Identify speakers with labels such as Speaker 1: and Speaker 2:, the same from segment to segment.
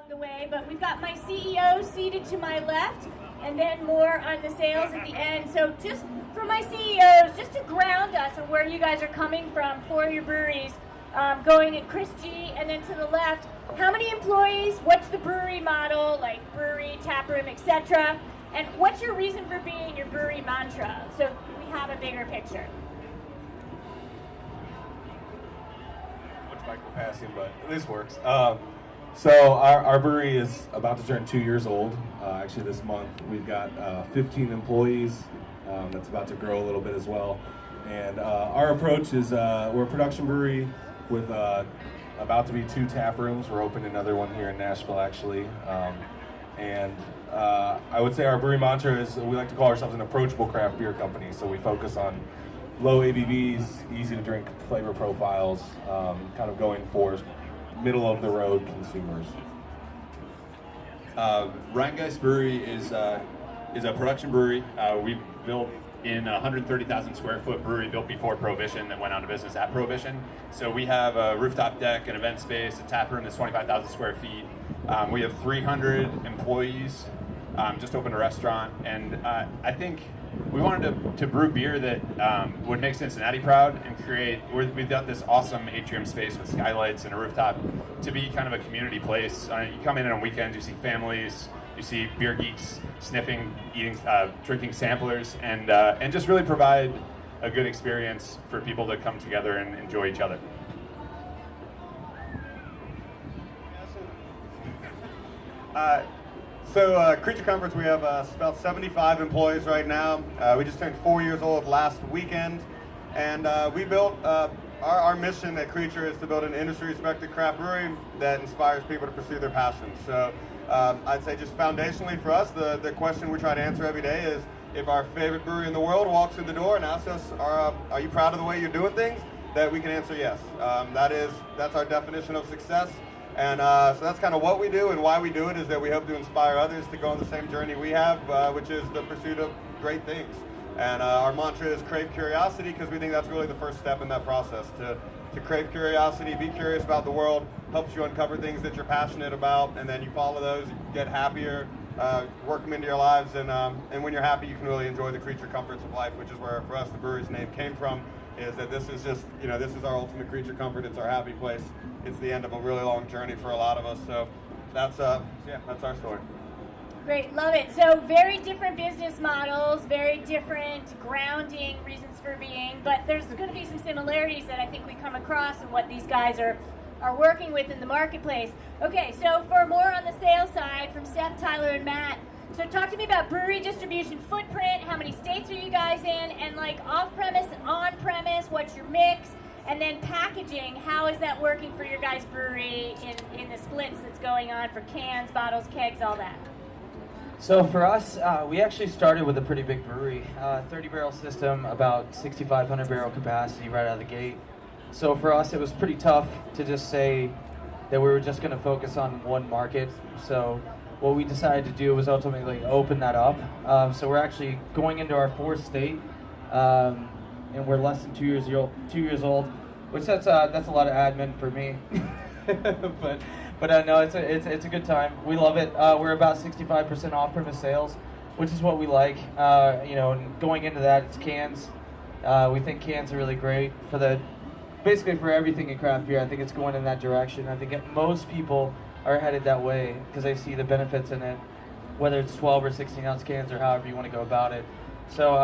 Speaker 1: the way, but we've got my CEO seated to my left, and then more on the sales at the end. So just for my CEOs, just to ground us on where you guys are coming from for your breweries, going at Chris G, and then to the left, how many employees, what's the brewery model, like brewery, tap room, etc., and what's your reason for being, your brewery mantra, so we have a bigger picture.
Speaker 2: Which mic will pass him, but this works. So our brewery is about to turn 2 years old. Actually this month. We've got 15 employees. That's about to grow a little bit as well. And our approach is we're a production brewery with about to be 2 tap rooms. We're opening another one here in Nashville actually. And I would say our brewery mantra is we like to call ourselves an approachable craft beer company. So we focus on low ABVs, easy to drink flavor profiles, kind of going for middle of the road consumers.
Speaker 3: Rhinegeist Brewery is a production brewery. We've built in a 130,000 square foot brewery built before Prohibition that went out of business at Prohibition. So we have a rooftop deck, an event space, a tap room that's 25,000 square feet. We have 300 employees, just opened a restaurant, and I think we wanted to brew beer that would make Cincinnati proud and we've got this awesome atrium space with skylights and a rooftop to be kind of a community place. You come in on weekends, you see families, you see beer geeks sniffing, eating, drinking samplers, and just really provide a good experience for people to come together and enjoy each other.
Speaker 4: Creature Conference, we have about 75 employees right now. We just turned 4 years old last weekend, and we built, our mission at Creature is to build an industry-respected craft brewery that inspires people to pursue their passions. So I'd say just foundationally for us, the question we try to answer every day is, if our favorite brewery in the world walks in the door and asks us, are you proud of the way you're doing things, that we can answer yes. That's our definition of success. And so that's kind of what we do, and why we do it is that we hope to inspire others to go on the same journey we have, which is the pursuit of great things. And our mantra is crave curiosity, because we think that's really the first step in that process. To crave curiosity, be curious about the world, helps you uncover things that you're passionate about, and then you follow those, you get happier, work them into your lives, and when you're happy, you can really enjoy the creature comforts of life, which is where, for us, the brewery's name came from. Is that this is just, this is our ultimate creature comfort. It's our happy place. It's the end of a really long journey for a lot of us. So that's our story.
Speaker 1: Great, love it. So very different business models, very different grounding reasons for being, but there's going to be some similarities that I think we come across in what these guys are working with in the marketplace. Okay, so for more on the sales side from Seth, Tyler, and Matt, so talk to me about brewery distribution footprint, how many states are you guys in, and like off-premise and on-premise, what's your mix, and then packaging, how is that working for your guys' brewery in the splits that's going on for cans, bottles, kegs, all that?
Speaker 5: So for us, we actually started with a pretty big brewery, 30-barrel system, about 6,500 barrel capacity right out of the gate. So for us, it was pretty tough to just say that we were just going to focus on one market. So what we decided to do was ultimately open that up. So we're actually going into our 4th state, and we're less than 2 years old, which that's a lot of admin for me. but no, it's a good time. We love it. We're about 65% off-premise sales, which is what we like. And going into that, it's cans. We think cans are really great basically for everything in craft beer. I think it's going in that direction. I think most people are headed that way because they see the benefits in it, whether it's 12 or 16 ounce cans or however you want to go about it. So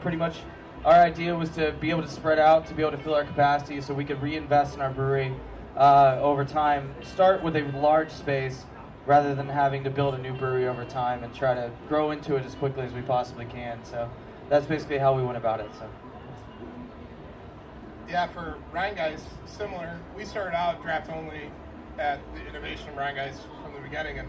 Speaker 5: pretty much our idea was to be able to spread out, to be able to fill our capacity so we could reinvest in our brewery over time, start with a large space rather than having to build a new brewery over time and try to grow into it as quickly as we possibly can. So that's basically how we went about it. So.
Speaker 6: Yeah, for Rhinegeist, similar. We started out draft only at the innovation of Rhinegeist from the beginning, and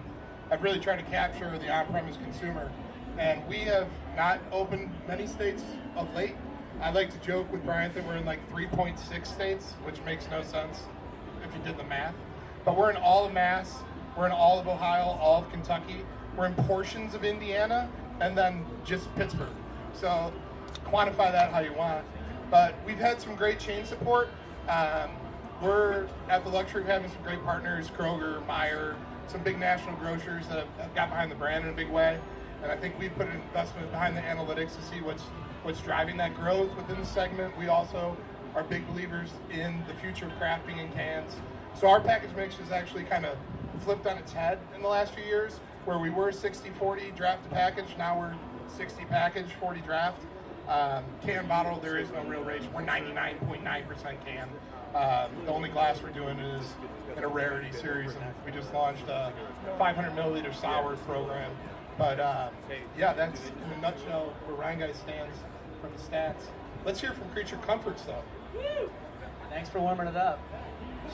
Speaker 6: I've really tried to capture the on-premise consumer. And we have not opened many states of late. I like to joke with Bryant that we're in like 3.6 states, which makes no sense if you did the math. But we're in all of Mass, we're in all of Ohio, all of Kentucky, we're in portions of Indiana, and then just Pittsburgh. So quantify that how you want. But we've had some great chain support. we're at the luxury of having some great partners, Kroger, Meijer, some big national grocers that have got behind the brand in a big way. And I think we put an investment behind the analytics to see what's driving that growth within the segment. We also are big believers in the future of crafting in cans. So our package mix has actually kind of flipped on its head in the last few years, where we were 60-40 draft to package. Now we're 60 package, 40 draft. Can bottle, there is no real ratio. We're 99.9% can. The only glass we're doing is in a rarity series, and we just launched a 500 milliliter sour program. But yeah, that's in a nutshell where Rhinegeist stands from the stats. Let's hear from Creature Comforts though.
Speaker 7: Woo! Thanks for warming it up.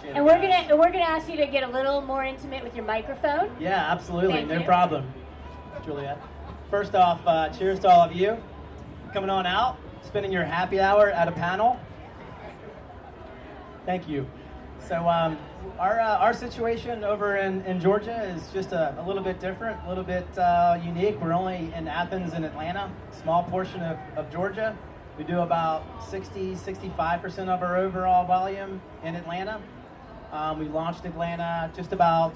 Speaker 1: And we're gonna ask you to get a little more intimate with your microphone.
Speaker 7: Yeah, absolutely,
Speaker 1: Thank
Speaker 7: no
Speaker 1: you.
Speaker 7: problem, Juliet. First off, cheers to all of you coming on out, spending your happy hour at a panel. Thank you. So our situation over in Georgia is just a little bit different, a little bit unique. We're only in Athens and Atlanta, small portion of Georgia. We do about 65% of our overall volume in Atlanta. We launched Atlanta just about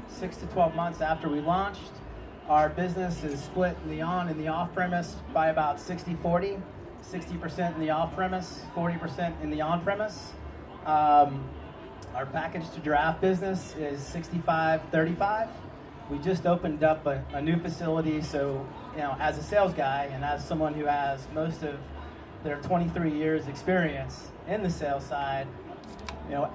Speaker 7: 6 to 12 months after we launched. Our business is split in the on and the off-premise by about 60-40, 60% in the off-premise, 40% in the on-premise. Our package to draft business is 65-35. We just opened up a new facility, so as a sales guy and as someone who has most of their 23 years experience in the sales side,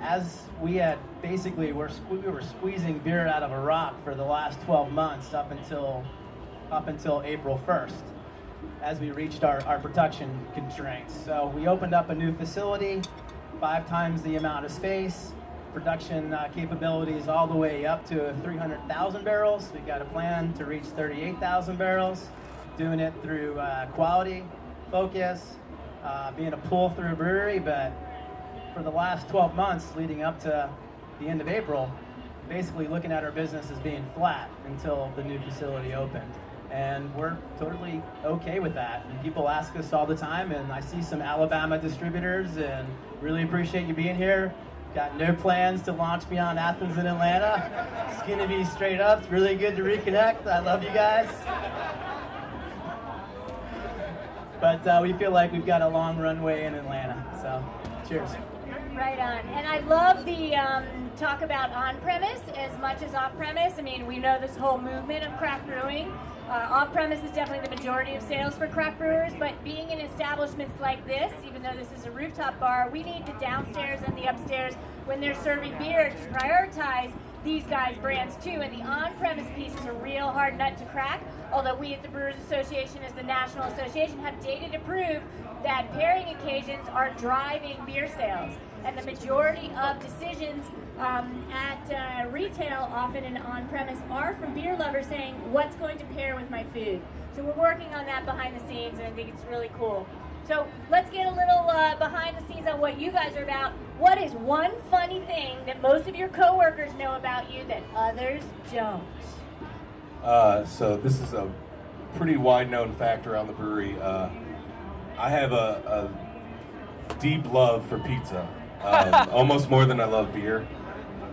Speaker 7: as we had basically we were squeezing beer out of a rock for the last 12 months up until April 1st, as we reached our production constraints. So we opened up a new facility, 5 times the amount of space, production capabilities all the way up to 300,000 barrels. We've got a plan to reach 38,000 barrels, doing it through quality, focus, being a pull-through brewery. But for the last 12 months leading up to the end of April, basically looking at our business as being flat until the new facility opened. And we're totally okay with that. And people ask us all the time, and I see some Alabama distributors, and really appreciate you being here. Got no plans to launch beyond Athens and Atlanta. It's gonna be straight up. It's really good to reconnect. I love you guys. But we feel like we've got a long runway in Atlanta. So, cheers.
Speaker 1: Right on. And I love the talk about on-premise as much as off-premise. I mean, we know this whole movement of craft brewing. Off-premise is definitely the majority of sales for craft brewers, but being in establishments like this, even though this is a rooftop bar, we need the downstairs and the upstairs when they're serving beer to prioritize these guys' brands too. And the on-premise piece is a real hard nut to crack, although we at the Brewers Association, as the national association, have data to prove that pairing occasions are driving beer sales. And the majority of decisions at retail, often in on-premise, are from beer lovers saying, what's going to pair with my food? So we're working on that behind the scenes, and I think it's really cool. So let's get a little behind the scenes on what you guys are about. What is one funny thing that most of your coworkers know about you that others don't?
Speaker 2: So this is a pretty wide-known fact around the brewery. I have a deep love for pizza, almost more than I love beer.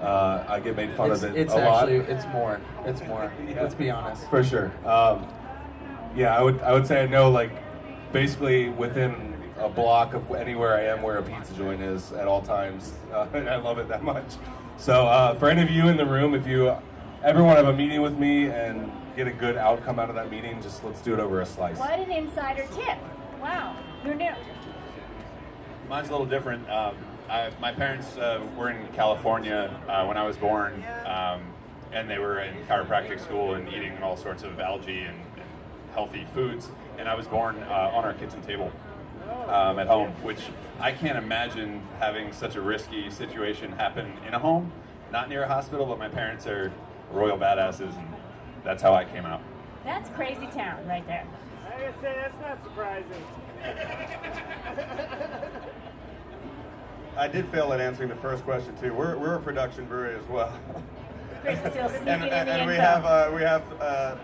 Speaker 2: I get made fun of it a lot.
Speaker 5: It's more. Let's be honest.
Speaker 2: For sure. Yeah, I would say I know, like, basically within a block of anywhere I am where a pizza joint is at all times, and I love it that much. So for any of you in the room, if you ever want to have a meeting with me and get a good outcome out of that meeting, just let's do it over a slice.
Speaker 1: What an insider tip. Wow, who knew?
Speaker 3: Mine's a little different. My parents were in California when I was born, and they were in chiropractic school and eating all sorts of algae and healthy foods. And I was born on our kitchen table at home, which I can't imagine having such a risky situation happen in a home, not near a hospital, but my parents are royal badasses, and that's how I came out.
Speaker 1: That's crazy town right there.
Speaker 8: I gotta say, that's not surprising.
Speaker 4: I did fail at answering the first question too. We're a production brewery as well.
Speaker 1: Chris is still sneaking in the
Speaker 4: and we have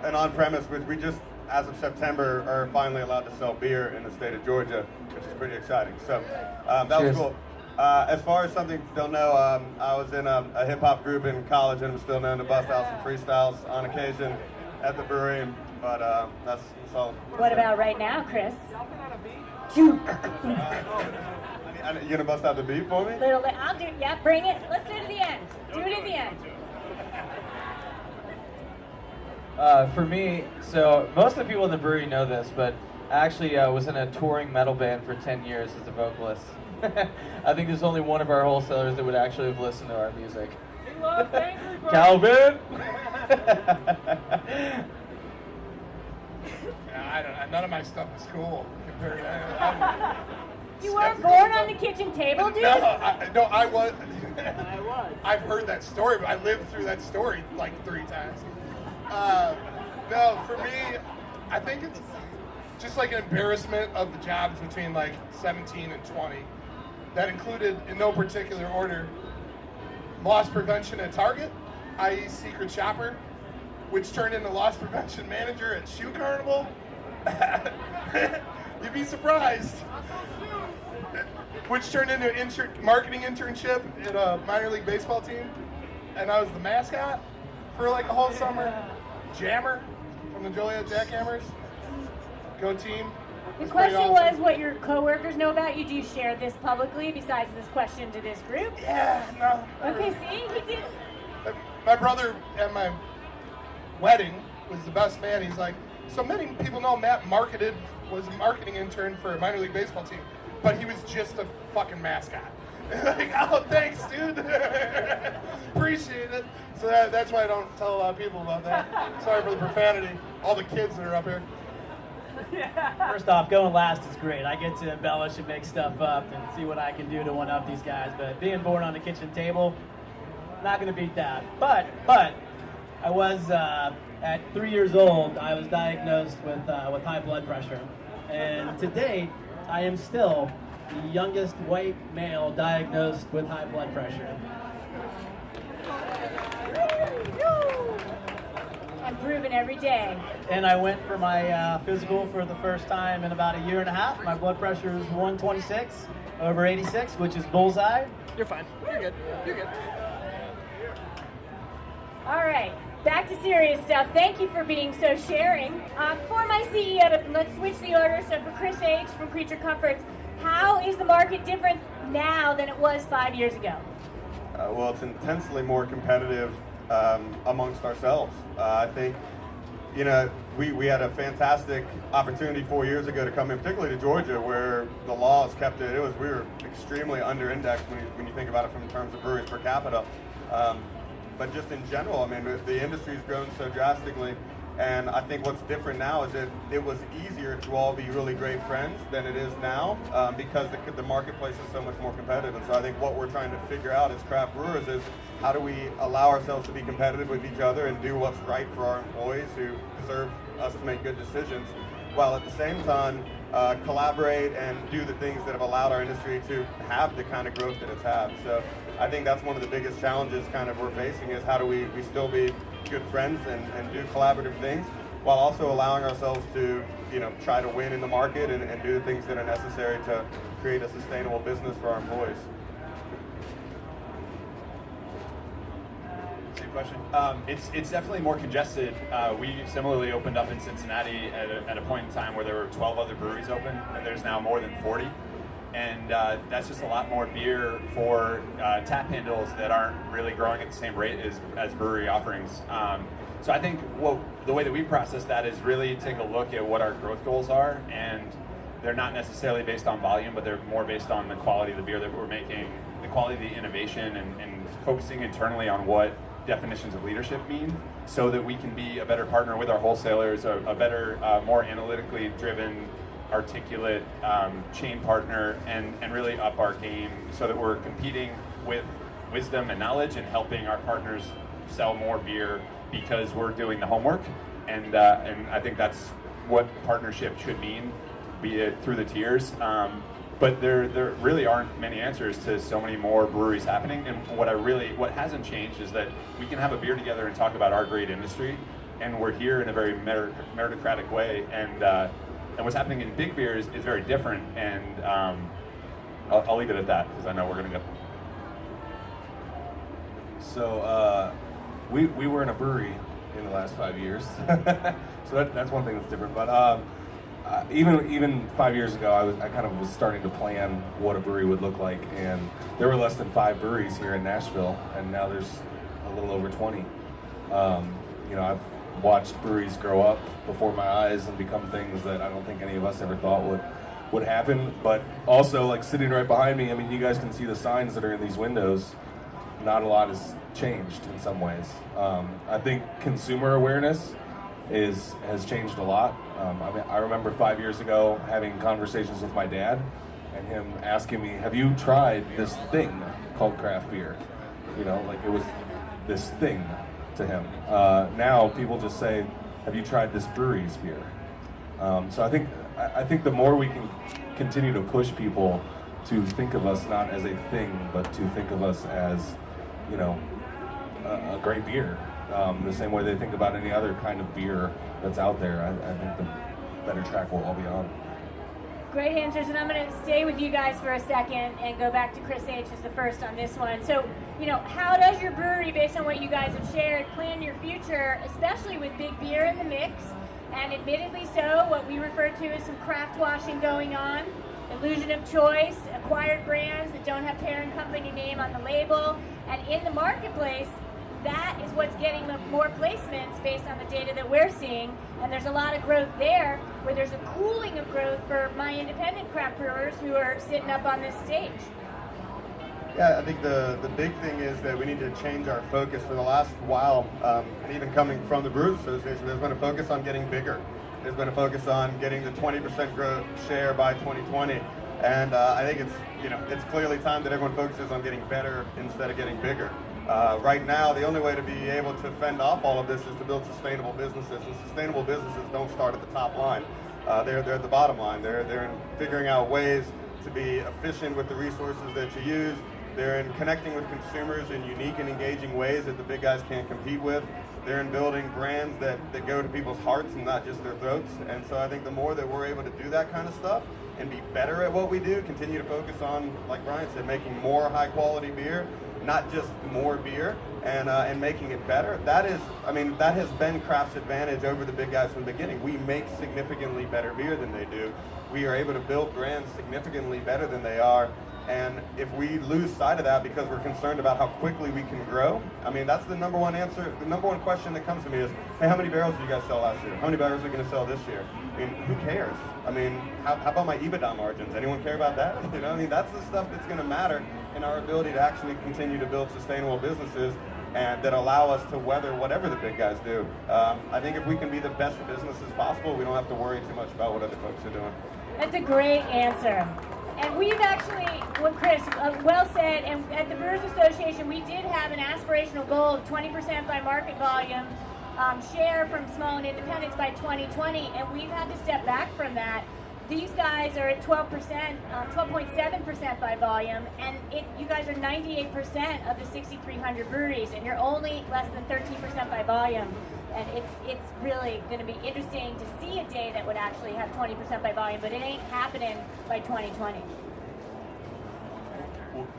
Speaker 4: an on-premise, which we just, as of September, are finally allowed to sell beer in the state of Georgia, which is pretty exciting. So that
Speaker 5: Cheers.
Speaker 4: was cool. As far as something they'll know, I was in a hip-hop group in college and I'm still known to bust out some freestyles on occasion at the brewery, but that's all.
Speaker 1: What about right now, Chris?
Speaker 4: You gonna bust out the beat for me?
Speaker 1: Little bit. I'll do it. Yeah, bring it. Let's do it at the end. Do it at the end.
Speaker 5: For me, so most of the people in the brewery know this, but I actually was in a touring metal band for 10 years as a vocalist. I think there's only one of our wholesalers that would actually have listened to our music. Calvin!
Speaker 6: None of my stuff is cool compared to
Speaker 1: You weren't born on the kitchen table, dude?
Speaker 6: I was. I've heard that story, but I lived through that story like 3 times. No, for me, I think it's just like an embarrassment of the jobs between like 17 and 20. That included, in no particular order, loss prevention at Target, i.e. secret shopper, which turned into loss prevention manager at Shoe Carnival. You'd be surprised. Which turned into an marketing internship at a minor league baseball team. And I was the mascot for like a whole summer. Jammer from the Joliet Jackhammers. Go team.
Speaker 1: The question was what your coworkers know about you. Do you share this publicly besides this question to this group?
Speaker 6: Yeah, no.
Speaker 1: Okay, see? He did.
Speaker 6: My brother at my wedding was the best man. He's like, so many people know Matt was a marketing intern for a minor league baseball team, but he was just a fucking mascot. Like, oh, thanks, dude. Appreciate it. So that's why I don't tell a lot of people about that. Sorry for the profanity. All the kids that are up here.
Speaker 7: First off, going last is great. I get to embellish and make stuff up and see what I can do to one-up these guys. But being born on the kitchen table, not going to beat that. But I was at 3 years old. I was diagnosed with high blood pressure, and to date, I am still the youngest white male diagnosed with high blood pressure.
Speaker 1: Improving every day.
Speaker 7: And I went for my physical for the first time in about a year and a half. My blood pressure is 126 over 86, which is bullseye.
Speaker 9: You're fine. You're good. You're good.
Speaker 1: All right, back to serious stuff. Thank you for being so sharing. For my CEO, let's switch the order. So for Chris H. from Creature Comforts, how is the market different now than it was 5 years ago?
Speaker 4: Well, it's intensely more competitive amongst ourselves. I think, we had a fantastic opportunity 4 years ago to come in, particularly to Georgia, where the laws kept it. We were extremely under-indexed when you think about it from terms of breweries per capita. But just in general, I mean, the industry's grown so drastically, and I think what's different now is that it was easier to all be really great friends than it is now, because the marketplace is so much more competitive. And so I think what we're trying to figure out as craft brewers is how do we allow ourselves to be competitive with each other and do what's right for our employees who deserve us to make good decisions, while at the same time collaborate and do the things that have allowed our industry to have the kind of growth that it's had. So I think that's one of the biggest challenges kind of we're facing is how do we still be good friends and do collaborative things while also allowing ourselves to try to win in the market and do the things that are necessary to create a sustainable business for our employees.
Speaker 3: Same question. It's definitely more congested. We similarly opened up in Cincinnati at a point in time where there were 12 other breweries open, and there's now more than 40. And that's just a lot more beer for tap handles that aren't really growing at the same rate as brewery offerings. So I think the way that we process that is really take a look at what our growth goals are, and they're not necessarily based on volume, but they're more based on the quality of the beer that we're making, the quality of the innovation, and focusing internally on what definitions of leadership mean, so that we can be a better partner with our wholesalers, a better, more analytically driven, articulate chain partner, and really up our game so that we're competing with wisdom and knowledge and helping our partners sell more beer because we're doing the homework. And I think that's what partnership should mean, be it through the tiers. But there really aren't many answers to so many more breweries happening. And what hasn't changed is that we can have a beer together and talk about our great industry, and we're here in a very meritocratic way. And what's happening in big beer is very different. And I'll leave it at that because I know we're going to go.
Speaker 2: So we were in a brewery in the last 5 years, so that's one thing that's different. But even 5 years ago, I kind of was starting to plan what a brewery would look like, and there were less than 5 breweries here in Nashville, and now there's a little over 20. I've watched breweries grow up before my eyes and become things that I don't think any of us ever thought would happen. But also, like sitting right behind me, I mean, you guys can see the signs that are in these windows. Not a lot has changed in some ways. I think consumer awareness has changed a lot. I remember 5 years ago having conversations with my dad and him asking me, have you tried this thing called craft beer? Like it was this thing to him. Now people just say, have you tried this brewery's beer? So I think the more we can continue to push people to think of us not as a thing, but to think of us as, a great beer. The same way they think about any other kind of beer that's out there. I think the better track we'll all be on.
Speaker 1: Great answers, and I'm going to stay with you guys for a second and go back to Chris H. as the first on this one. So, how does your brewery, based on what you guys have shared, plan your future, especially with big beer in the mix, and admittedly so, what we refer to as some craft washing going on, illusion of choice, acquired brands that don't have parent company name on the label, and in the marketplace, that is what's getting more placements based on the data that we're seeing, and there's a lot of growth there, where there's a cooling of growth for my independent craft brewers who are sitting up on this stage.
Speaker 4: Yeah, I think the big thing is that we need to change our focus. For the last while, and even coming from the Brewers Association, there's been a focus on getting bigger. There's been a focus on getting the 20% growth share by 2020. And I think it's clearly time that everyone focuses on getting better instead of getting bigger. Right now, the only way to be able to fend off all of this is to build sustainable businesses. And sustainable businesses don't start at the top line. They're at the bottom line. They're in figuring out ways to be efficient with the resources that you use. They're in connecting with consumers in unique and engaging ways that the big guys can't compete with. They're in building brands that go to people's hearts and not just their throats. And so I think the more that we're able to do that kind of stuff and be better at what we do, continue to focus on, like Brian said, making more high quality beer, not just more beer, and making it better. That has been Craft's advantage over the big guys from the beginning. We make significantly better beer than they do. We are able to build brands significantly better than they are. And if we lose sight of that because we're concerned about how quickly we can grow, that's the number one answer. The number one question that comes to me is, hey, how many barrels did you guys sell last year? How many barrels are you going to sell this year? Who cares? How about my EBITDA margins? Anyone care about that? That's the stuff that's going to matter in our ability to actually continue to build sustainable businesses and that allow us to weather whatever the big guys do. I think if we can be the best businesses possible, we don't have to worry too much about what other folks are doing.
Speaker 1: That's a great answer. And we've actually, Chris, well said, and at the Brewers Association, we did have an aspirational goal of 20% by market volume share from small and independents by 2020, and we've had to step back from that. These guys are at 12.7% by volume, and you guys are 98% of the 6,300 breweries, and you're only less than 13% by volume. And it's really going to be interesting to see a day that would actually have 20% by volume, but it ain't happening by 2020.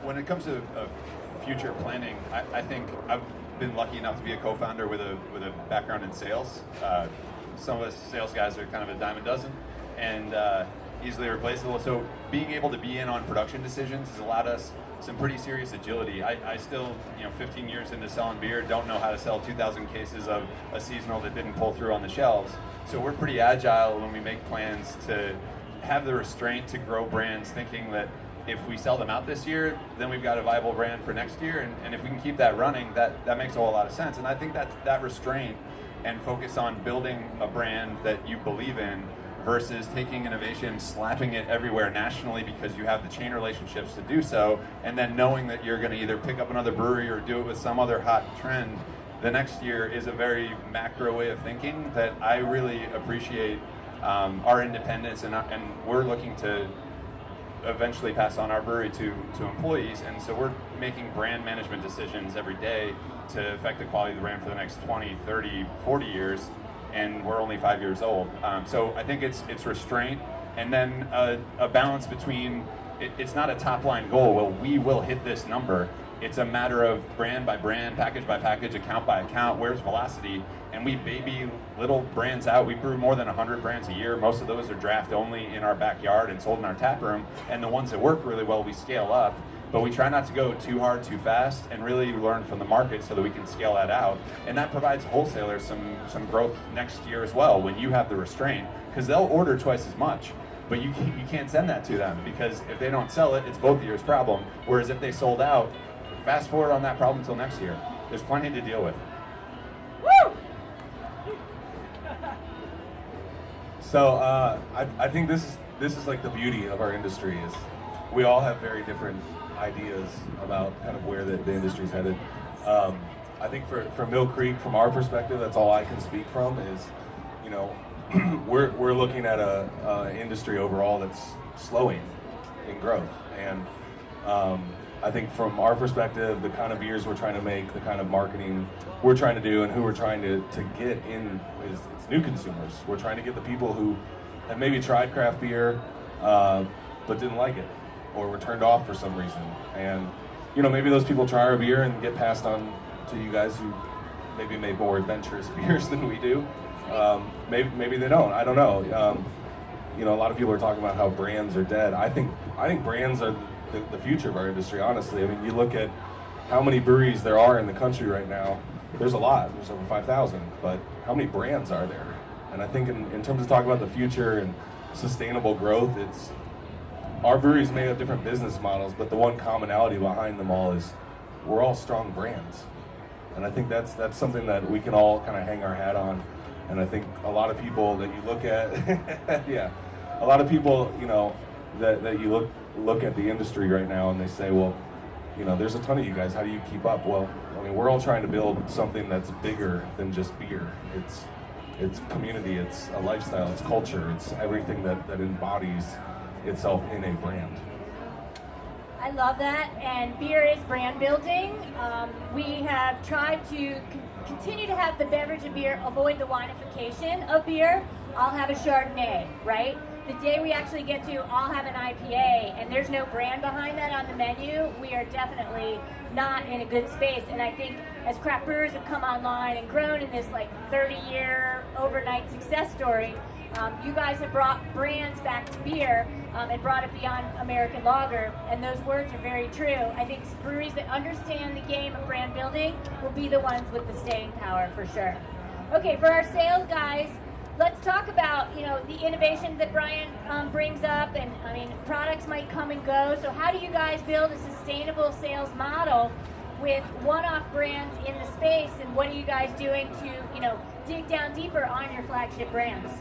Speaker 3: When it comes to future planning, I think I've been lucky enough to be a co-founder with a background in sales. Some of us sales guys are kind of a dime a dozen and easily replaceable. So being able to be in on production decisions has allowed us some pretty serious agility. I still, 15 years into selling beer, don't know how to sell 2,000 cases of a seasonal that didn't pull through on the shelves. So we're pretty agile when we make plans to have the restraint to grow brands, thinking that if we sell them out this year, then we've got a viable brand for next year. And if we can keep that running, that makes a whole lot of sense. And I think that restraint and focus on building a brand that you believe in versus taking innovation, slapping it everywhere nationally because you have the chain relationships to do so, and then knowing that you're going to either pick up another brewery or do it with some other hot trend the next year is a very macro way of thinking that I really appreciate. Our independence, and we're looking to eventually pass on our brewery to employees, and so we're making brand management decisions every day to affect the quality of the brand for the next 20, 30, 40 years. And we're only 5 years old. So I think it's restraint, and then a balance between it's not a top line goal. Well, we will hit this number. It's a matter of brand by brand, package by package, account by account. Where's velocity? And we baby little brands out. We brew more than 100 brands a year. Most of those are draft only in our backyard and sold in our tap room. And the ones that work really well, we scale up. But we try not to go too hard, too fast, and really learn from the market so that we can scale that out. And that provides wholesalers some growth next year as well when you have the restraint, because they'll order twice as much. But you can't send that to them, because if they don't sell it, it's both years' problem. Whereas if they sold out, fast forward on that problem until next year. There's plenty to deal with.
Speaker 1: Woo!
Speaker 2: So I think this is like the beauty of our industry is we all have very different ideas about kind of where the industry's headed. I think for Mill Creek, from our perspective, that's all I can speak from is, you know, we're looking at a industry overall that's slowing in growth, and I think from our perspective, the kind of beers we're trying to make, the kind of marketing we're trying to do, and who we're trying to get in is it's new consumers. We're trying to get the people who have maybe tried craft beer but didn't like it, or were turned off for some reason. And you know, maybe those people try our beer and get passed on to you guys who maybe made more adventurous beers than we do. Maybe they don't. I don't know. You know, a lot of people are talking about how brands are dead. I think brands are the future of our industry, honestly. I mean, you look at how many breweries there are in the country right now. There's a lot. There's over 5,000. But how many brands are there? And I think in terms of talking about the future and sustainable growth, it's our breweries may have different business models, but the one commonality behind them all is we're all strong brands. And I think that's something that we can all kind of hang our hat on. And I think a lot of people that you look at, yeah, a lot of people, you know, that you look at the industry right now and they say, well, you know, there's a ton of you guys, how do you keep up? Well, I mean, we're all trying to build something that's bigger than just beer. It's community, it's a lifestyle, it's culture, it's everything that embodies itself in a brand.
Speaker 1: I love that, and beer is brand building. We have tried to continue to have the beverage of beer avoid the winification of beer. I'll have a Chardonnay, right? The day we actually get to, I'll have an IPA, and there's no brand behind that on the menu, we are definitely not in a good space. And I think as craft brewers have come online and grown in this like 30-year overnight success story, you guys have brought brands back to beer and brought it beyond American lager, and those words are very true. I think breweries that understand the game of brand building will be the ones with the staying power for sure. Okay, for our sales guys, let's talk about, you know, the innovation that Brian brings up, and I mean, products might come and go. So how do you guys build a sustainable sales model with one-off brands in the space, and what are you guys doing to, you know, dig down deeper on your flagship brands?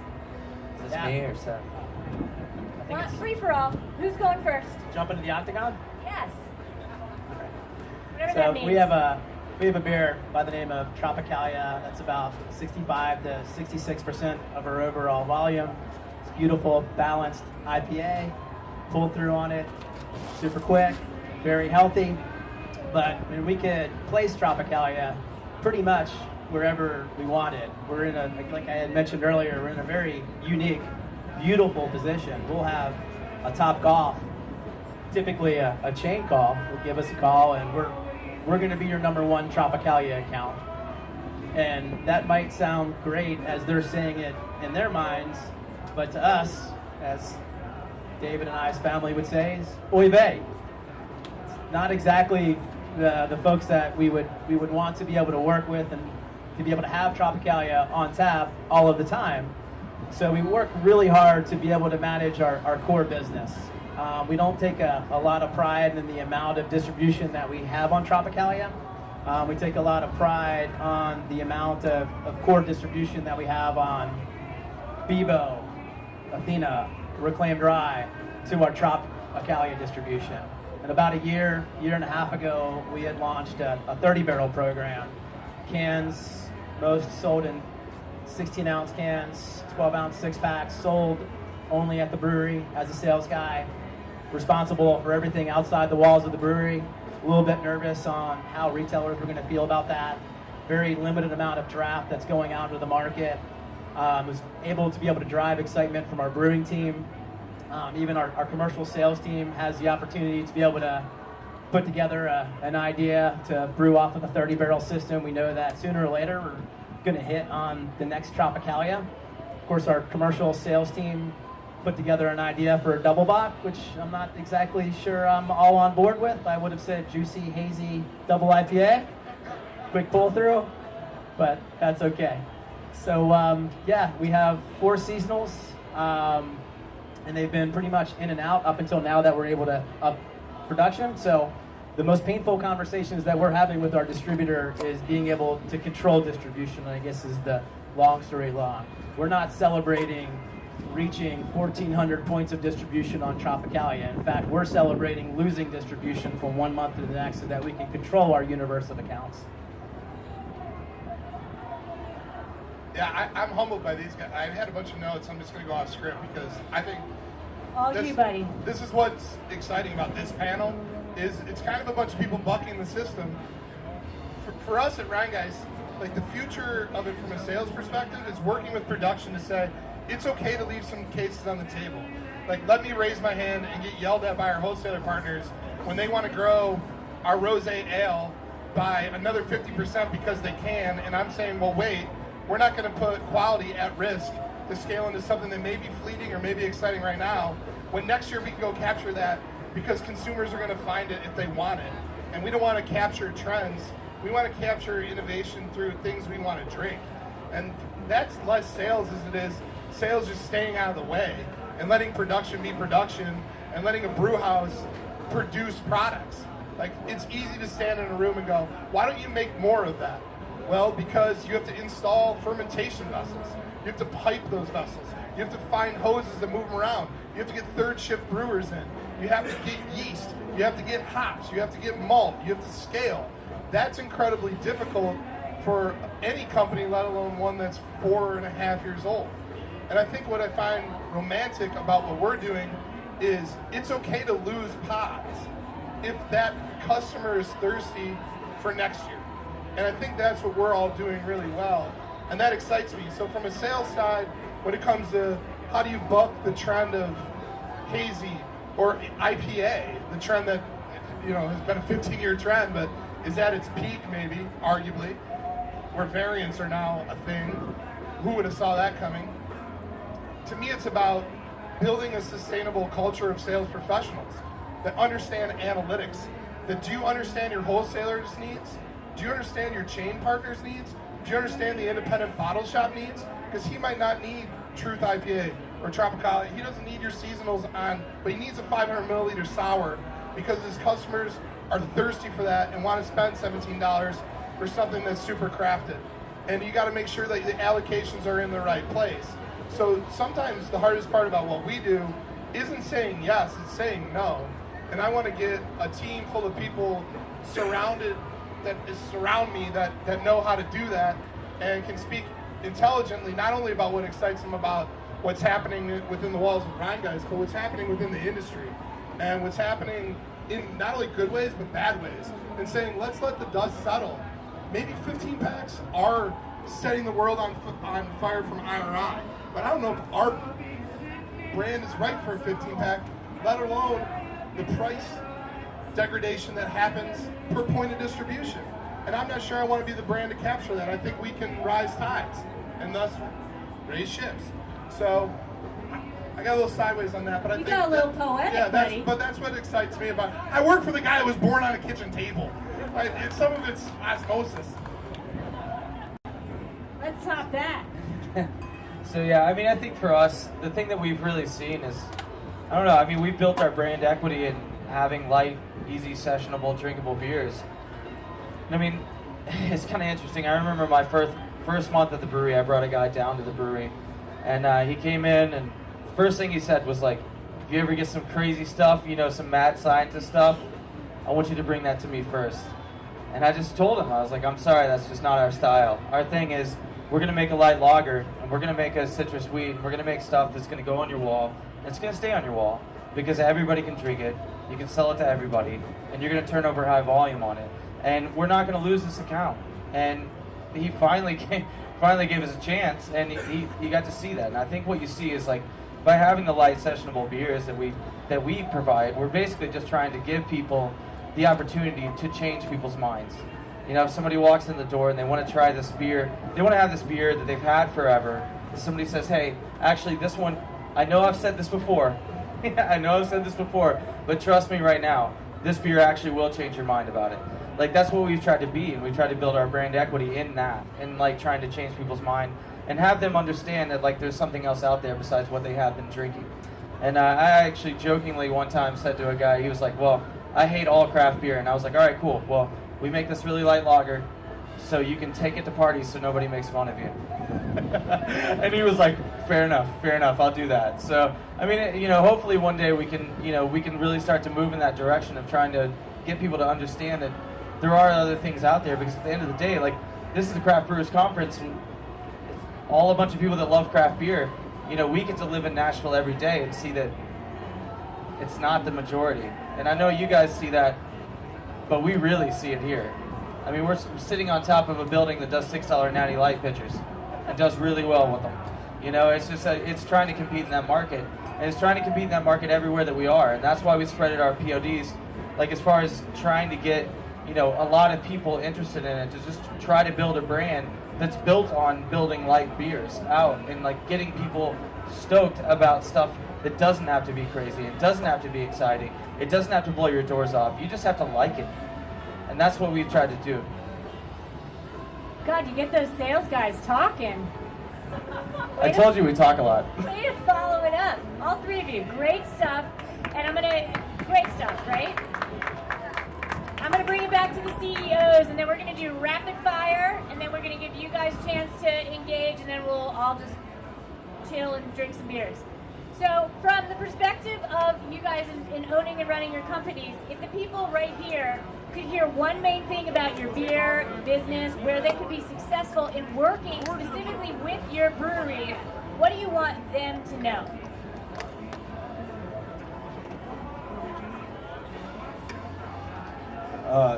Speaker 5: Is this me or Seth?
Speaker 1: Well, it's free for all. Who's going first?
Speaker 7: Jump into the octagon?
Speaker 1: Yes. Whatever that means.
Speaker 7: We have a beer by the name of Tropicalia that's about 65 to 66% of our overall volume. It's beautiful, balanced IPA. Pull through on it, super quick, very healthy. But I mean, we could place Tropicalia pretty much wherever we wanted. We're in a, like I had mentioned earlier, we're in a very unique, beautiful position. We'll have a Top Golf, typically a chain call, will give us a call, and we're going to be your number one Tropicalia account. And that might sound great as they're saying it in their minds, but to us, as David and I's family would say, is oy vey. It's not exactly the folks that we would want to be able to work with and to be able to have Tropicalia on tap all of the time. So we work really hard to be able to manage our core business. We don't take a lot of pride in the amount of distribution that we have on Tropicalia. We take a lot of pride on the amount of core distribution that we have on Bebo, Athena, Reclaimed Rye, to our Tropicalia distribution. And about a year and a half ago, we had launched a 30-barrel program. Cans, most sold in 16-ounce cans, 12-ounce six-packs, sold only at the brewery as a sales guy, responsible for everything outside the walls of the brewery. A little bit nervous on how retailers were going to feel about that. Very limited amount of draft that's going out into the market. Was able to be able to drive excitement from our brewing team Even our commercial sales team has the opportunity to be able to put together an idea to brew off of a 30-barrel system. We know that sooner or later we're going to hit on the next Tropicalia. Of course, our commercial sales team put together an idea for a double bock, which I'm not exactly sure I'm all on board with. I would have said juicy, hazy, double IPA. Quick pull through, but that's okay. So yeah, we have 4 seasonals, and they've been pretty much in and out up until now that we're able to up production. So the most painful conversations that we're having with our distributor is being able to control distribution, I guess is the long story long. We're not celebrating reaching 1,400 points of distribution on Tropicalia. In fact, we're celebrating losing distribution from one month to the next so that we can control our universe of accounts.
Speaker 6: Yeah, I'm humbled by these guys. I had a bunch of notes. I'm just going to go off script because I think
Speaker 1: You, buddy.
Speaker 6: this is what's exciting about this panel is it's kind of a bunch of people bucking the system. For us at Rhinegeist, like the future of it from a sales perspective is working with production to say, it's okay to leave some cases on the table. Like, let me raise my hand and get yelled at by our wholesaler partners when they want to grow our rosé ale by another 50% because they can, and I'm saying, well, wait, we're not going to put quality at risk to scale into something that may be fleeting or may be exciting right now, when next year we can go capture that because consumers are going to find it if they want it. And we don't want to capture trends. We want to capture innovation through things we want to drink. And that's less sales as it is sales just staying out of the way and letting production be production and letting a brew house produce products. Like, it's easy to stand in a room and go, why don't you make more of that? Well, because you have to install fermentation vessels. You have to pipe those vessels. You have to find hoses that move them around. You have to get third shift brewers in. You have to get yeast. You have to get hops. You have to get malt. You have to scale. That's incredibly difficult for any company, let alone one that's 4.5 years old. And I think what I find romantic about what we're doing is it's okay to lose pods if that customer is thirsty for next year. And I think that's what we're all doing really well. And that excites me. So from a sales side, when it comes to how do you buck the trend of hazy or IPA, the trend that, you know, has been a 15-year trend, but is at its peak maybe, arguably, where variants are now a thing. Who would have saw that coming? To me, it's about building a sustainable culture of sales professionals that understand analytics, that do you understand your wholesalers' needs? Do you understand your chain partners' needs? Do you understand the independent bottle shop needs? Because he might not need Truth IPA or Tropicalia. He doesn't need your seasonals on, but he needs a 500 milliliter sour because his customers are thirsty for that and want to spend $17 for something that's super crafted. And you got to make sure that the allocations are in the right place. So sometimes the hardest part about what we do isn't saying yes, it's saying no. And I want to get a team full of people surround me that know how to do that and can speak intelligently, not only about what excites them about what's happening within the walls of Rhinegeist, but what's happening within the industry and what's happening in not only good ways, but bad ways. And saying, let's let the dust settle. Maybe 15 packs are setting the world on fire from IRI, but I don't know if our brand is right for a 15 pack, let alone the price degradation that happens per point of distribution. And I'm not sure I want to be the brand to capture that. I think we can rise tides and thus raise ships. So I got a little sideways on that, but I think
Speaker 1: got a little poetic, buddy.
Speaker 6: But that's what excites me about. I work for the guy that was born on a kitchen table. Right? And some of it's osmosis.
Speaker 1: Let's top that.
Speaker 5: So yeah, I mean, I think for us, the thing that we've really seen is, I don't know, I mean, we've built our brand equity in having light, easy, sessionable, drinkable beers. And I mean, it's kind of interesting. I remember my first month at the brewery, I brought a guy down to the brewery, and he came in, and the first thing he said was like, if you ever get some crazy stuff, you know, some mad scientist stuff, I want you to bring that to me first. And I just told him, I was like, I'm sorry, that's just not our style. Our thing is, we're going to make a light lager, and we're going to make a citrus wheat, and we're going to make stuff that's going to go on your wall, and it's going to stay on your wall, because everybody can drink it, you can sell it to everybody, and you're going to turn over high volume on it. And we're not going to lose this account. And he finally gave us a chance, and he got to see that. And I think what you see is like by having the light sessionable beers that we provide, we're basically just trying to give people the opportunity to change people's minds. You know, if somebody walks in the door and they want to try this beer, they want to have this beer that they've had forever, and somebody says, hey, actually this one, I know I've said this before, I know I've said this before, but trust me right now, this beer actually will change your mind about it. Like, that's what we've tried to be, and we tried to build our brand equity in that, and like trying to change people's mind and have them understand that like there's something else out there besides what they have been drinking. And I actually jokingly one time said to a guy, he was like, well, I hate all craft beer. And I was like, all right, cool. Well, we make this really light lager so you can take it to parties so nobody makes fun of you. And he was like, fair enough, I'll do that. So, I mean, you know, hopefully one day we can really start to move in that direction of trying to get people to understand that there are other things out there, because at the end of the day, like, this is a Craft Brewers Conference, and all a bunch of people that love craft beer, you know, we get to live in Nashville every day and see that it's not the majority. And I know you guys see that, but we really see it here. I mean, we're sitting on top of a building that does $6 natty light pitchers and does really well with them. You know, it's just it's trying to compete in that market, and it's trying to compete in that market everywhere that we are. And that's why we spreaded our PODs, like as far as trying to get, you know, a lot of people interested in it, to just try to build a brand that's built on building light beers out and like getting people stoked about stuff that doesn't have to be crazy, it doesn't have to be exciting, it doesn't have to blow your doors off, you just have to like it. And that's what we've tried to do.
Speaker 1: God, you get those sales guys talking.
Speaker 5: I told you we talk a lot.
Speaker 1: Way to follow it up. All three of you, great stuff. And great stuff, right? I'm gonna bring it back to the CEOs, and then we're gonna do rapid fire, and then we're gonna give you guys a chance to engage, and then we'll all just chill and drink some beers. So from the perspective of you guys in owning and running your companies, if the people right here could hear one main thing about your beer, business, where they could be successful in working specifically with your brewery, what do you want them to know?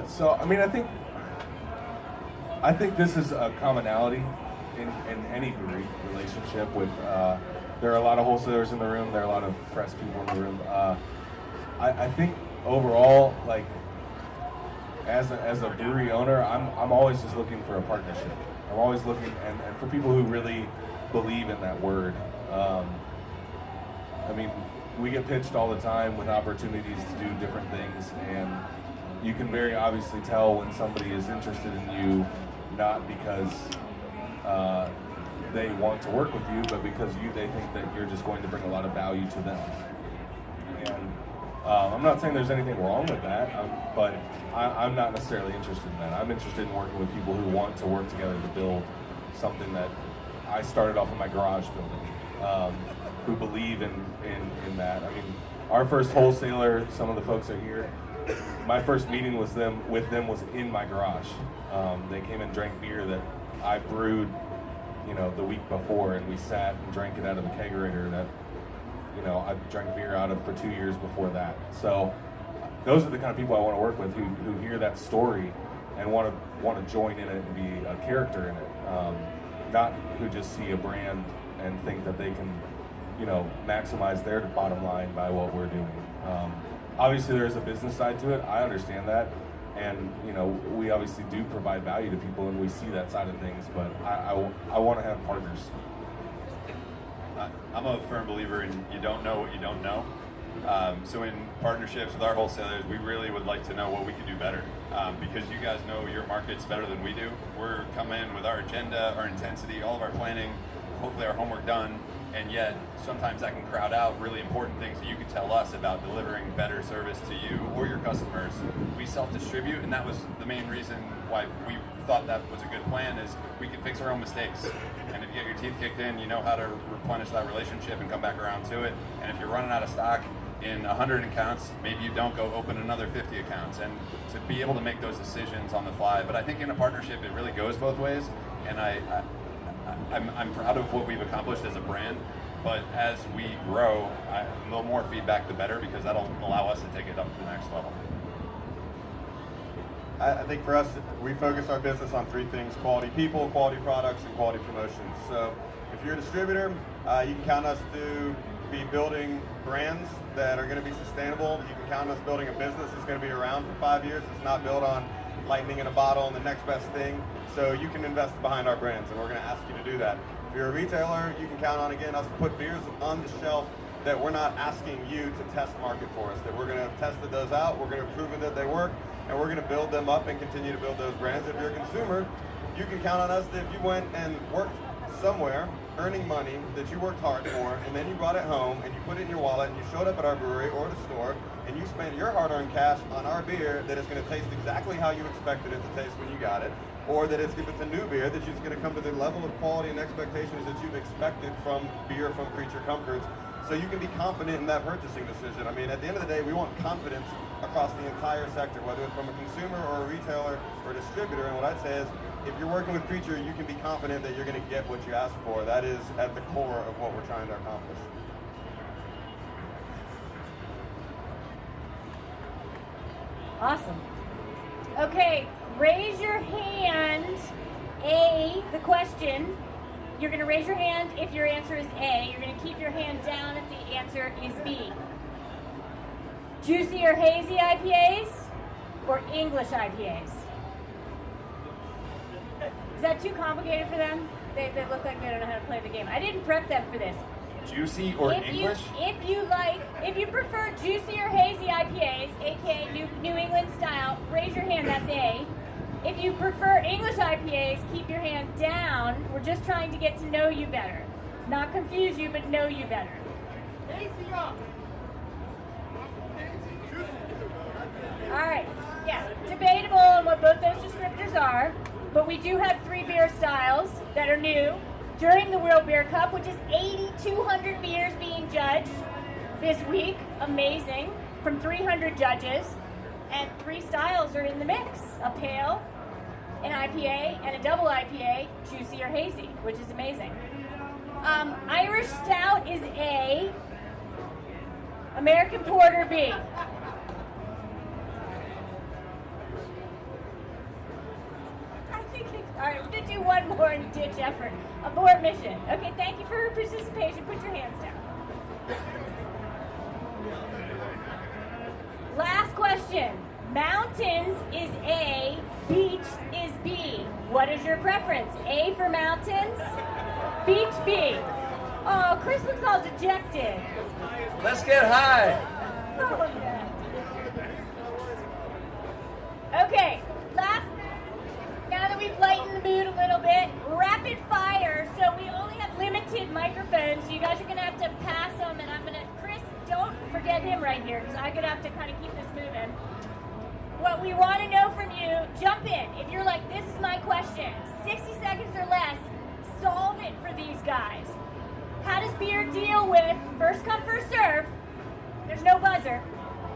Speaker 2: So, I mean, I think this is a commonality in any brewery relationship with, there are a lot of wholesalers in the room, there are a lot of press people in the room. I think overall, like, as a brewery owner, I'm always just looking for a partnership. I'm always looking, and for people who really believe in that word. I mean, we get pitched all the time with opportunities to do different things, and you can very obviously tell when somebody is interested in you, not because they want to work with you, but because they think that you're just going to bring a lot of value to them. And I'm not saying there's anything wrong with that, but I'm not necessarily interested in that. I'm interested in working with people who want to work together to build something that I started off in my garage building, who believe in that. I mean, our first wholesaler, some of the folks are here. My first meeting with them was in my garage. They came and drank beer that I brewed, you know, the week before, and we sat and drank it out of a kegerator that, you know, I drank beer out of for 2 years before that. So those are the kind of people I want to work with, who hear that story and want to join in it and be a character in it, not who just see a brand and think that they can, you know, maximize their bottom line by what we're doing. Obviously, there is a business side to it. I understand that, and you know, we obviously do provide value to people, and we see that side of things. But I want to have partners.
Speaker 3: I'm a firm believer in you don't know what you don't know. So in partnerships with our wholesalers, we really would like to know what we can do better, because you guys know your markets better than we do. We're coming in with our agenda, our intensity, all of our planning, hopefully our homework done, and yet sometimes that can crowd out really important things that you could tell us about delivering better service to you or your customers. We self-distribute, and that was the main reason why we thought that was a good plan, is we can fix our own mistakes. And if you get your teeth kicked in, you know how to replenish that relationship and come back around to it. And if you're running out of stock in 100 accounts, maybe you don't go open another 50 accounts. And to be able to make those decisions on the fly. But I think in a partnership, it really goes both ways. And I'm proud of what we've accomplished as a brand, but as we grow, the more feedback, the better, because that'll allow us to take it up to the next level.
Speaker 4: I think for us, we focus our business on three things: quality people, quality products, and quality promotions. So if you're a distributor, you can count us to be building brands that are going to be sustainable. You can count on us building a business that's going to be around for 5 years. It's not built on lightning in a bottle and the next best thing. So you can invest behind our brands, and we're going to ask you to do that. If you're a retailer, you can count on, again, us to put beers on the shelf that we're not asking you to test market for us, that we're going to have tested those out, we're going to have proven that they work, and we're going to build them up and continue to build those brands. If you're a consumer, you can count on us that if you went and worked somewhere, earning money that you worked hard for, and then you brought it home and you put it in your wallet and you showed up at our brewery or the store and you spent your hard-earned cash on our beer that is going to taste exactly how you expected it to taste when you got it, or that if it's a new beer, that it's going to come to the level of quality and expectations that you've expected from beer from Creature Comforts, so you can be confident in that purchasing decision. I mean, at the end of the day, we want confidence across the entire sector, whether it's from a consumer or a retailer or a distributor. And what I'd say is, if you're working with Creature, you can be confident that you're going to get what you ask for. That is at the core of what we're trying to accomplish.
Speaker 1: Awesome. Okay, raise your hand. The question. You're going to raise your hand if your answer is A. You're going to keep your hand down if the answer is B. Juicy or hazy IPAs or English IPAs? Is that too complicated for them? They look like they don't know how to play the game. I didn't prep them for this.
Speaker 3: Juicy or English?
Speaker 1: If you prefer juicy or hazy IPAs, aka New England style, raise your hand, that's A. If you prefer English IPAs, keep your hand down. We're just trying to get to know you better. Not confuse you, but know you better. Alright, yeah, debatable on what both those descriptors are, but we do have 3 beer styles that are new during the World Beer Cup, which is 8,200 beers being judged this week. Amazing. From 300 judges. And 3 styles are in the mix. A pale, an IPA, and a double IPA, juicy or hazy, which is amazing. Irish Stout is A. American Porter B. All right, we're going to do one more and ditch effort. Abort mission. Okay, thank you for your participation. Put your hands down. Last question. Mountains is A, beach is B. What is your preference? A for mountains, beach B. Oh, Chris looks all dejected.
Speaker 9: Let's get high.
Speaker 1: Oh, yeah. Okay, now that we've lightened the mood a little bit, rapid fire. So we only have limited microphones, so you guys are going to have to pass them, and Chris, don't forget him right here, because I'm going to have to kind of keep this moving. What we want to know from you, jump in. If you're like, this is my question, 60 seconds or less, solve it for these guys. How does beer deal with, first come, first serve, there's no buzzer.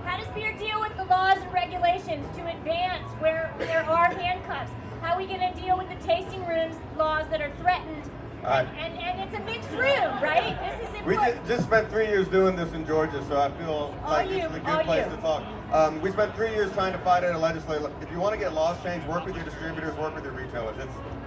Speaker 1: How does beer deal with the laws and regulations to advance where there are handcuffs? How are we going to deal with the tasting rooms laws that are threatened? And it's a mixed room, right? This is important.
Speaker 4: We just spent 3 years doing this in Georgia, so I feel like this is a good place to talk. We spent 3 years trying to fight it in legislature. If you want to get laws changed, work with your distributors, work with your retailers.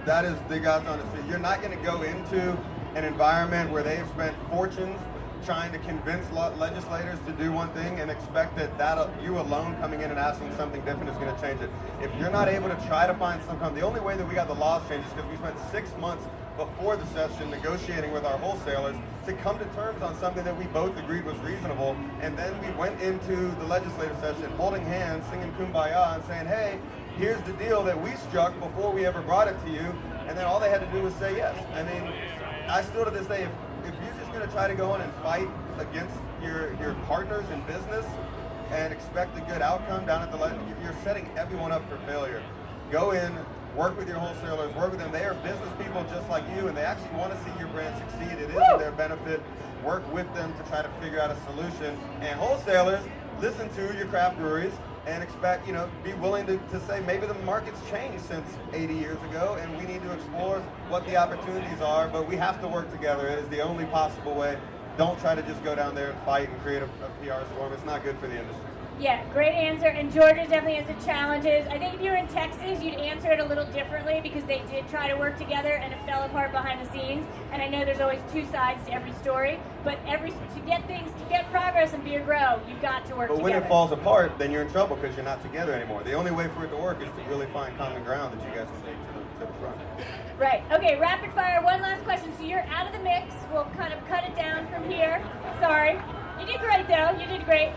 Speaker 4: That is the guys on the street. You're not going to go into an environment where they have spent fortunes trying to convince legislators to do one thing and expect that you alone coming in and asking something different is going to change it. If you're not able to try to find the only way that we got the laws changed is because we spent 6 months before the session negotiating with our wholesalers to come to terms on something that we both agreed was reasonable, and then we went into the legislative session holding hands, singing Kumbaya, and saying, hey, here's the deal that we struck before we ever brought it to you, and then all they had to do was say yes. I mean, I still to this day, if you're just going to try to go in and fight against your partners in business and expect a good outcome down at the you're setting everyone up for failure. Go in, work with your wholesalers, work with them. They are business people just like you, and they actually want to see your brand succeed. It is in their benefit. Work with them to try to figure out a solution. And wholesalers, listen to your craft breweries and expect, be willing to say maybe the market's changed since 80 years ago, and we need to explore what the opportunities are, but we have to work together. It is the only possible way. Don't try to just go down there and fight and create a PR storm. It's not good for the industry.
Speaker 1: Yeah, great answer. And Georgia definitely has the challenges. I think if you were in Texas, you'd answer it a little differently because they did try to work together and it fell apart behind the scenes. And I know there's always two sides to every story, but to get progress and beer grow, you've got to work
Speaker 4: But
Speaker 1: together.
Speaker 4: when it falls apart, then you're in trouble because you're not together anymore. The only way for it to work is to really find common ground that you guys can take to the front.
Speaker 1: Right. Okay, rapid fire. One last question. So you're out of the mix. We'll kind of cut it down from here. Sorry. You did great, though. You did great.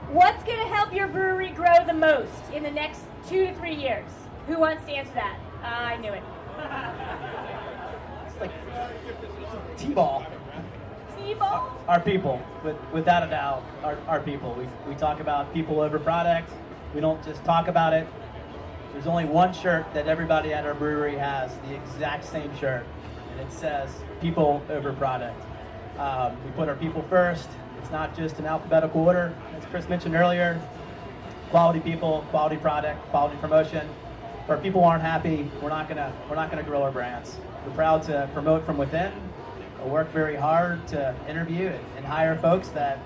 Speaker 1: What's going to help your brewery grow the most in the next 2 to 3 years? Who wants to answer that? I knew it.
Speaker 7: It's like T-ball.
Speaker 1: T-ball?
Speaker 7: Our people, without a doubt, our people. We talk about people over product. We don't just talk about it. There's only one shirt that everybody at our brewery has, the exact same shirt, and it says people over product. We put our people first. It's not just an alphabetical order, as Chris mentioned earlier. Quality people, quality product, quality promotion. If our people aren't happy, we're not gonna grow our brands. We're proud to promote from within. I work very hard to interview and hire folks that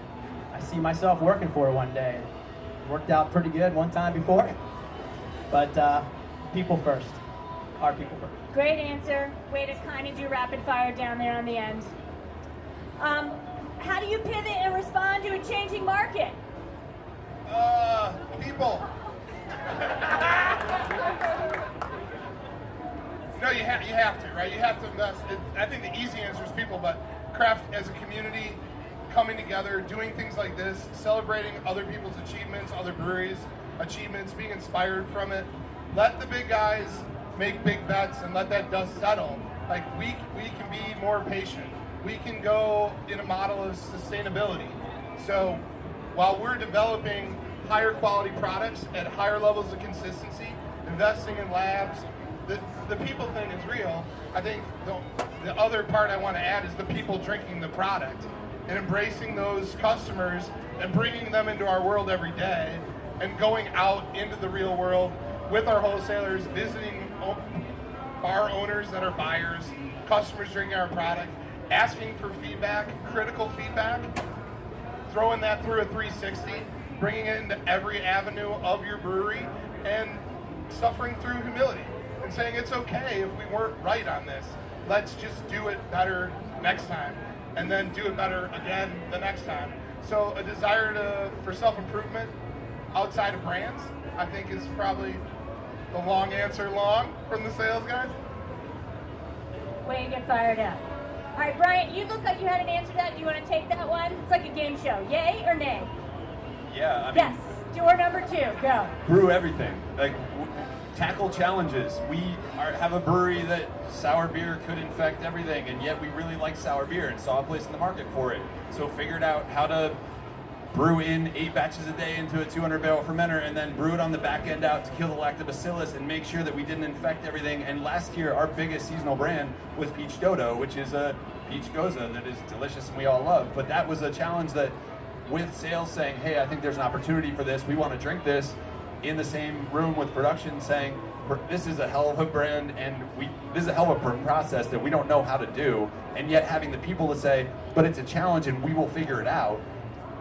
Speaker 7: I see myself working for one day. Worked out pretty good one time before, but people first. Our people first.
Speaker 1: Great answer. Way to kind of do rapid fire down there on the end. How do you pivot and respond to a changing market?
Speaker 6: People. No, you have to, right? You have to invest. I think the easy answer is people, but craft as a community, coming together, doing things like this, celebrating other people's achievements, other breweries' achievements, being inspired from it. Let the big guys make big bets and let that dust settle. Like we can be more patient. We can go in a model of sustainability. So while we're developing higher quality products at higher levels of consistency, investing in labs, the people thing is real. I think the other part I want to add is the people drinking the product and embracing those customers and bringing them into our world every day and going out into the real world with our wholesalers, visiting bar owners that are buyers, customers drinking our product, asking for feedback, critical feedback, throwing that through a 360, bringing it into every avenue of your brewery, and suffering through humility and saying it's okay if we weren't right on this. Let's just do it better next time, and then do it better again the next time. So a desire for self-improvement outside of brands, I think, is probably the long answer from the sales guys.
Speaker 1: Way to get fired up. All right, Brian, you look like you had an answer to that. Do you want to take that one? It's like a game show. Yay or nay?
Speaker 3: Yeah, I mean,
Speaker 1: Yes. Door number 2, go.
Speaker 3: brew everything. Like, tackle challenges. We have a brewery that sour beer could infect everything, and yet we really like sour beer and saw a place in the market for it. So figured out how to brew in 8 batches a day into a 200-barrel fermenter and then brew it on the back end out to kill the lactobacillus and make sure that we didn't infect everything. And last year, our biggest seasonal brand was Peach Dodo, which is a peach goza that is delicious and we all love. But that was a challenge that, with sales saying, hey, I think there's an opportunity for this, we want to drink this, in the same room with production saying, this is a hell of a brand and this is a hell of a process that we don't know how to do, and yet having the people to say, but it's a challenge and we will figure it out,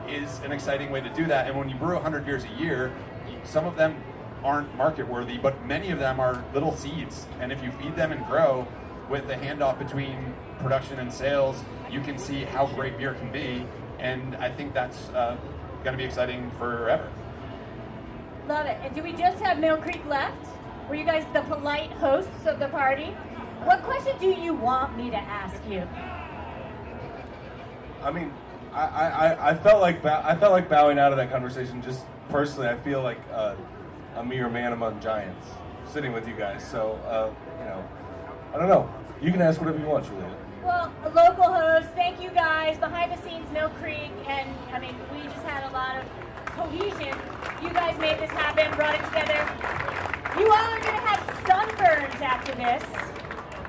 Speaker 3: is an exciting way to do that. And when you brew 100 beers a year, some of them aren't market worthy, but many of them are little seeds. And if you feed them and grow with the handoff between production and sales, you can see how great beer can be. And I think that's going to be exciting forever.
Speaker 1: Love it. And do we just have Mill Creek left? Were you guys the polite hosts of the party? What question do you want me to ask you?
Speaker 2: I mean, I felt like bowing out of that conversation. Just personally, I feel like a mere man among giants sitting with you guys. So I don't know. You can ask whatever you want, Julia.
Speaker 1: Well, a local host, thank you guys. Behind the scenes, Mill Creek, and I mean, we just had a lot of cohesion. You guys made this happen, brought it together. You all are going to have sunburns after this.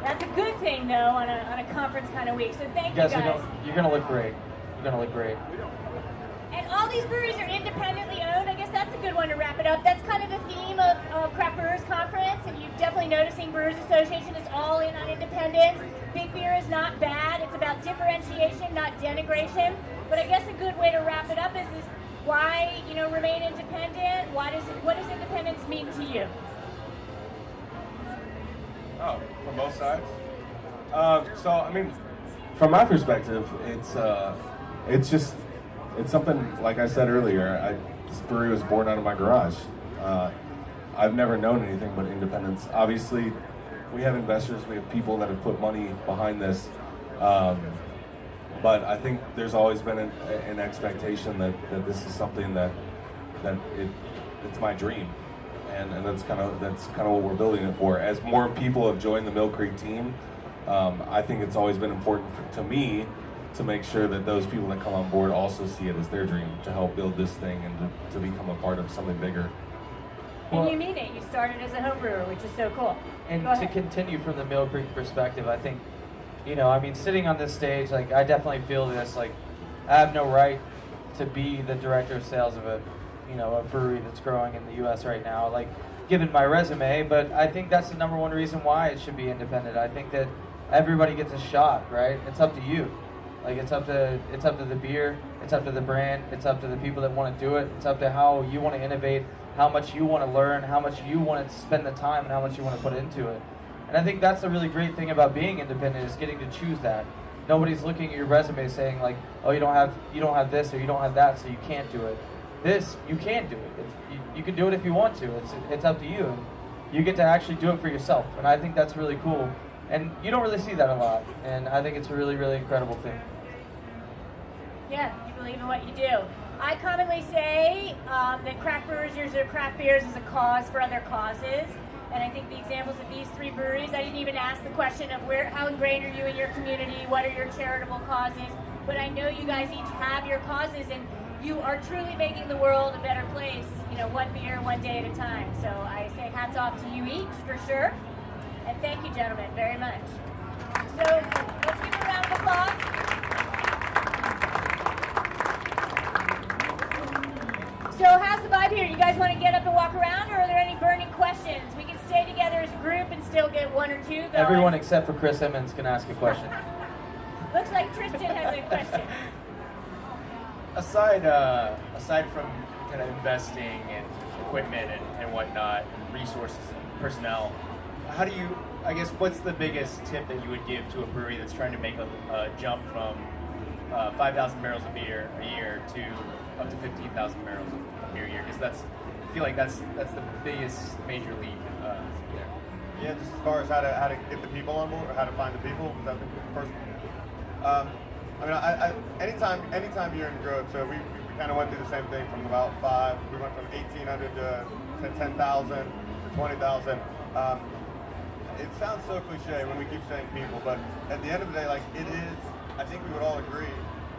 Speaker 1: That's a good thing, though, on a conference kind of week. So thank you guys.
Speaker 5: You're gonna look great. You're gonna look great.
Speaker 1: And all these breweries are independently owned. I guess that's a good one to wrap it up. That's kind of the theme of Craft Brewers Conference, and you're definitely noticing Brewers Association is all in on independence. Big beer is not bad. It's about differentiation, not denigration. But I guess a good way to wrap it up is this Why, remain independent? What does independence mean to you?
Speaker 2: Oh, from both sides. From my perspective, it's something like I said earlier. This brewery was born out of my garage. I've never known anything but independence. Obviously, we have investors, we have people that have put money behind this, but I think there's always been an expectation that this is something that it's my dream, and that's kind of what we're building it for. As more people have joined the Mill Creek team, I think it's always been important to me to make sure that those people that come on board also see it as their dream to help build this thing and to become a part of something bigger.
Speaker 1: And you mean it. You started as a home brewer, which is so cool.
Speaker 5: And to continue from the Mill Creek perspective, I think, sitting on this stage, like, I definitely feel this, like, I have no right to be the director of sales of a brewery that's growing in the U.S. right now, like, given my resume, but I think that's the number one reason why it should be independent. I think that everybody gets a shot, right? It's up to you. Like, it's up to the beer, it's up to the brand, it's up to the people that want to do it, it's up to how you want to innovate, how much you want to learn, how much you want to spend the time, and how much you want to put into it. And I think that's the really great thing about being independent, is getting to choose that. Nobody's looking at your resume saying, like, oh, you don't have this or you don't have that, so you can't do it. This, you can do it. You can do it if you want to. It's up to you. And you get to actually do it for yourself, and I think that's really cool. And you don't really see that a lot, and I think it's a really, really incredible thing.
Speaker 1: Yeah, you believe in what you do. I commonly say that craft brewers use their craft beers as a cause for other causes. And I think the examples of these three breweries, I didn't even ask the question of how ingrained are you in your community, what are your charitable causes, but I know you guys each have your causes, and you are truly making the world a better place, one beer, one day at a time. So I say hats off to you each, for sure. And thank you, gentlemen, very much. So let's give a round of applause. So how's the vibe here? You guys want to get up and walk around, or are there any burning questions? We can stay together as a group and still get one or two going.
Speaker 5: Everyone except for Chris Emmons can ask a question.
Speaker 1: Looks like Tristan has a question.
Speaker 10: Aside from kind of investing in equipment and whatnot, resources and personnel, how do you, I guess, what's the biggest tip that you would give to a brewery that's trying to make a jump from 5,000 barrels of beer a year to up to 15,000 barrels of beer a year? Because I feel like that's the biggest major leap there.
Speaker 4: Yeah, just as far as how to get the people on board, or how to find the people. Is that the first? Anytime you're in growth, so we kind of went through the same thing from about 5. We went from 1,800 to 10,000 to 20,000. It sounds so cliche when we keep saying people, but at the end of the day, like, it is, I think we would all agree,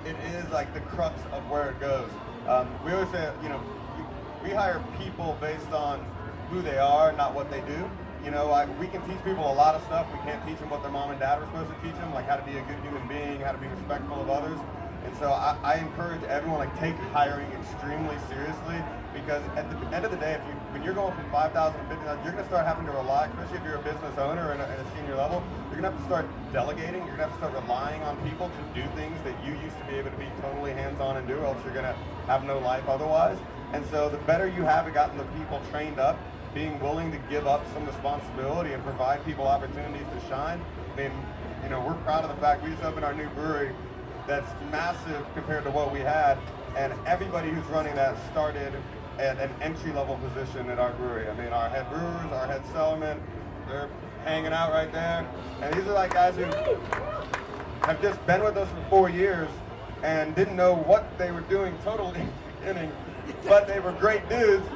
Speaker 4: it is like the crux of where it goes. We always say, we hire people based on who they are, not what they do. We can teach people a lot of stuff. We can't teach them what their mom and dad were supposed to teach them, like how to be a good human being, how to be respectful of others. And so I encourage everyone, like, take hiring extremely seriously, because at the end of the day, when you're going from 5,000 to 50,000, you're going to start having to rely, especially if you're a business owner and a senior level, you're going to have to start delegating. You're going to have to start relying on people to do things that you used to be able to be totally hands-on and do, or else you're going to have no life otherwise. And so the better you have gotten the people trained up, being willing to give up some responsibility and provide people opportunities to shine. I mean, we're proud of the fact we just opened our new brewery that's massive compared to what we had, and everybody who's running that started at an entry-level position at our brewery. I mean, our head brewers, our head cellarmen, they're hanging out right there. And these are like guys who have just been with us for 4 years and didn't know what they were doing totally in the beginning, but they were great dudes,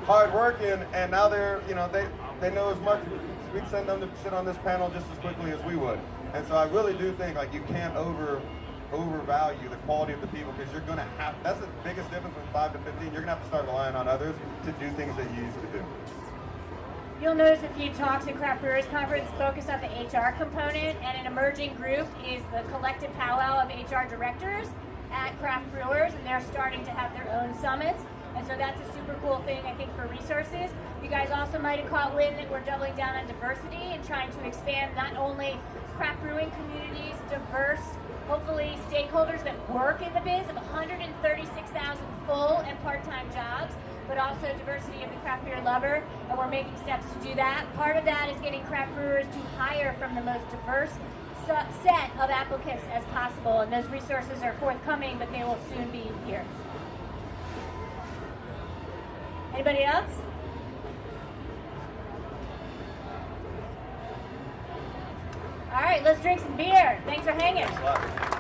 Speaker 4: hard-working, and now they're, they know as much. We'd send them to sit on this panel just as quickly as we would. And so I really do think, like, you can't overvalue the quality of the people, because you're going to have, that's the biggest difference from 5 to 15. You're going to have to start relying on others to do things that you used to do.
Speaker 1: You'll notice a few talks at Craft Brewers Conference focused on the HR component, and an emerging group is the collective powwow of HR directors at Craft Brewers, and they're starting to have their own summits. And so that's a super cool thing, I think, for resources. You guys also might have caught wind that we're doubling down on diversity and trying to expand not only craft brewing communities, diverse, hopefully, stakeholders that work in the biz of 136,000 full and part-time jobs, but also diversity of the craft beer lover, and we're making steps to do that. Part of that is getting craft brewers to hire from the most diverse set of applicants as possible, and those resources are forthcoming, but they will soon be here. Anybody else? All right, let's drink some beer. Thanks for hanging.